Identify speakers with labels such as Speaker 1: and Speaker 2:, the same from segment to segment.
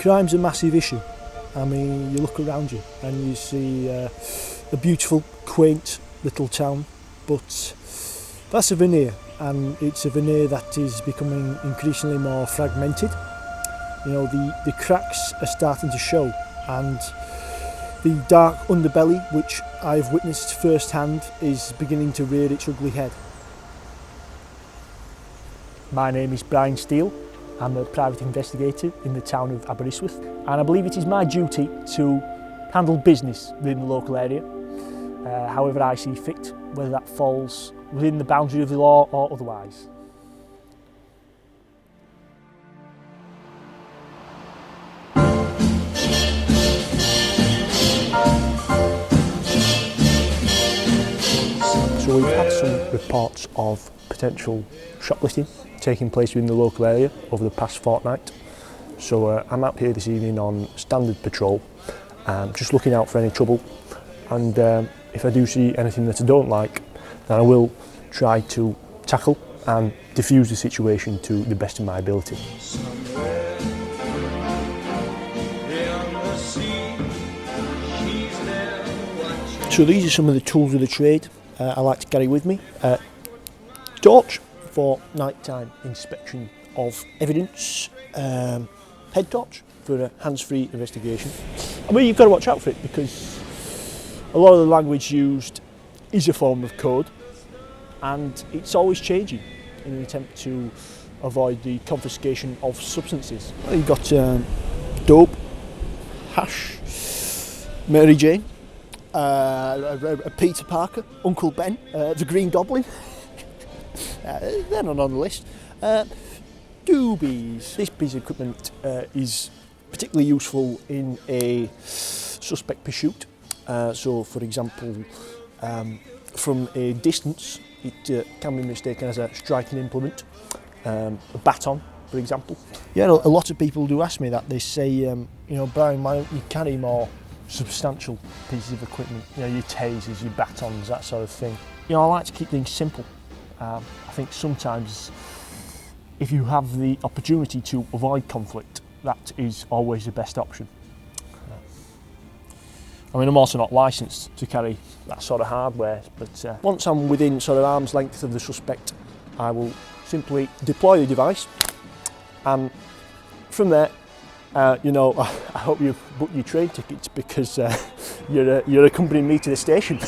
Speaker 1: Crime's a massive issue. I mean, you look around you and you see a beautiful, quaint little town, but that's a veneer, and it's a veneer that is becoming increasingly more fragmented. You know, the cracks are starting to show, and the dark underbelly, which I've witnessed firsthand, is beginning to rear its ugly head. My name is Brian Steele. I'm a private investigator in the town of Aberystwyth, and I believe it is my duty to handle business within the local area, however I see fit, whether that falls within the boundary of the law or otherwise. So we've had some reports of potential shoplifting taking place within the local area over the past fortnight. So I'm out here this evening on standard patrol, just looking out for any trouble, and if I do see anything that I don't like, then I will try to tackle and diffuse the situation to the best of my ability. So these are some of the tools of the trade I like to carry with me. Torch for nighttime inspection of evidence, head torch for a hands-free investigation. I mean, you've got to watch out for it because a lot of the language used is a form of code, and it's always changing in an attempt to avoid the confiscation of substances. You've got dope, hash, Mary Jane, a Peter Parker, Uncle Ben, the Green Goblin. They're not on the list. Doobies. This piece of equipment is particularly useful in a suspect pursuit. So, for example, from a distance, it can be mistaken as a striking implement, a baton, for example. Yeah, a lot of people do ask me that. They say, you know, Brian, why don't you carry more substantial pieces of equipment? You know, your tasers, your batons, that sort of thing. You know, I like to keep things simple. I think sometimes if you have the opportunity to avoid conflict, that is always the best option. I mean, I'm also not licensed to carry that sort of hardware, but once I'm within sort of arm's length of the suspect, I will simply deploy the device, and from there, you know, I hope you've booked your train tickets because you're accompanying me to the station.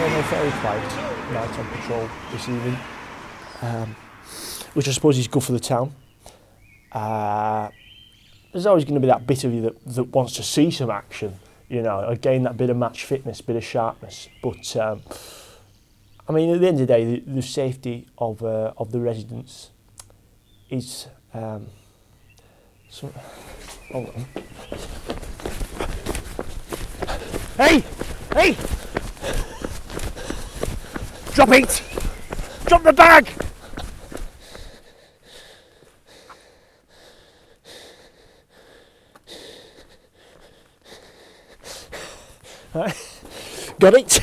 Speaker 1: A very quiet night on patrol this evening, which I suppose is good for the town. There's always going to be that bit of you that wants to see some action, you know, gain that bit of match fitness, bit of sharpness. But I mean, at the end of the day, the safety of the residents is. So, hold on. Hey! Hey! Drop it! Drop the bag! Got it?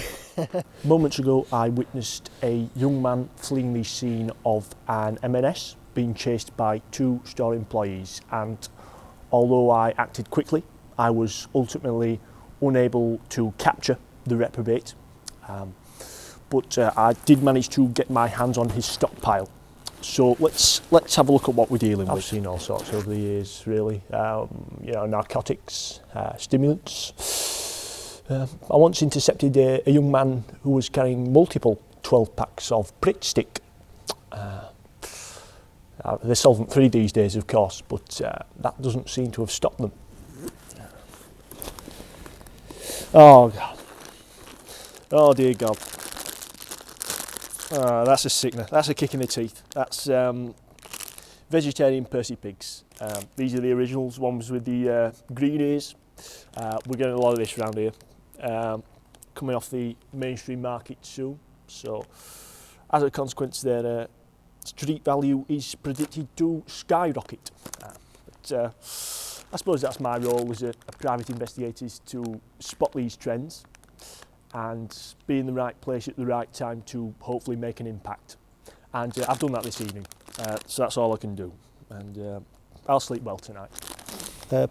Speaker 1: Moments ago I witnessed a young man fleeing the scene of an M&S being chased by two store employees, and although I acted quickly, I was ultimately unable to capture the reprobate. But I did manage to get my hands on his stockpile. So let's have a look at what we're dealing with. I've seen all sorts over the years, really. You know, narcotics, stimulants. I once intercepted a young man who was carrying multiple 12 packs of Pritt Stick. They're solvent-free these days, of course, but that doesn't seem to have stopped them. Oh God! Oh dear God! That's a sickener. That's a kick in the teeth. That's vegetarian Percy pigs. These are the originals, ones with the green ears. We're getting a lot of this around here, coming off the mainstream market soon. So, as a consequence, their street value is predicted to skyrocket. But I suppose that's my role as a private investigator, is to spot these trends and be in the right place at the right time to hopefully make an impact. And I've done that this evening, so that's all I can do. And I'll sleep well tonight.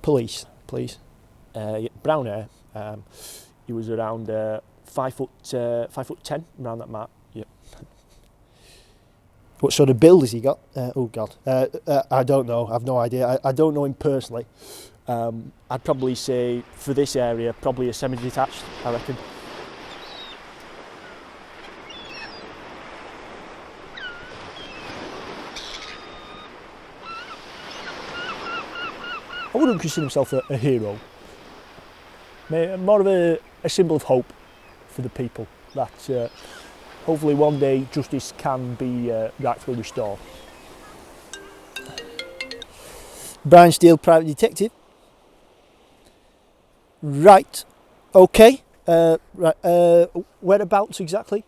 Speaker 1: Police, please. Brown hair. He was around 5'10", around that mark. Yep. What sort of build has he got? Oh God, I don't know. I've no idea. I don't know him personally. I'd probably say for this area, probably a semi-detached, I reckon. I wouldn't consider himself a hero. More of a symbol of hope for the people that hopefully one day justice can be rightfully restored. Brian Steele, private detective. Right, okay. Whereabouts exactly?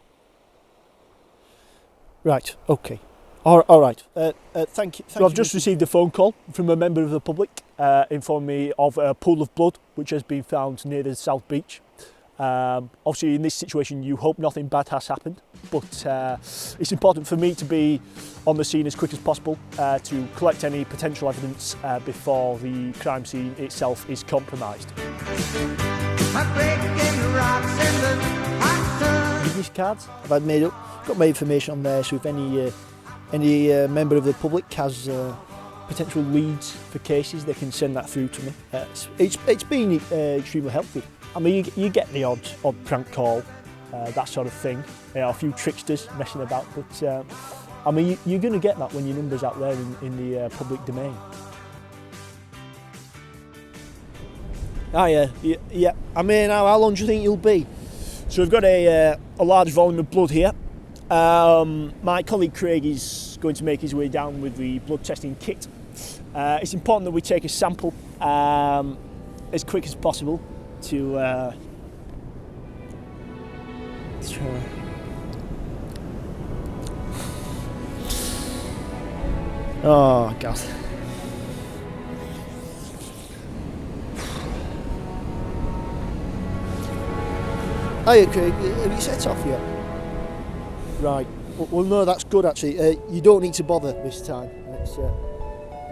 Speaker 1: Right, okay. All right. Thank you. So I've just received a phone call from a member of the public informing me of a pool of blood which has been found near the South Beach. Obviously, in this situation, you hope nothing bad has happened, but it's important for me to be on the scene as quick as possible to collect any potential evidence before the crime scene itself is compromised. Business cards I've had made up, got my information on there, so if any member of the public has potential leads for cases, they can send that through to me. It's been extremely helpful. I mean, you get the odd prank call, that sort of thing. A few tricksters messing about, but I mean, you're going to get that when your number's out there in the public domain. Yeah. I mean, how long do you think you'll be? So we've got a large volume of blood here. My colleague Craig is going to make his way down with the blood testing kit. It's important that we take a sample as quick as possible to try. Oh God. Hiya Craig, have you set off yet? Right, well no, that's good actually. You don't need to bother this time.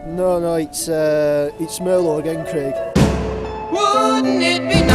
Speaker 1: No, it's Merlot again, Craig.
Speaker 2: Wouldn't it be nice?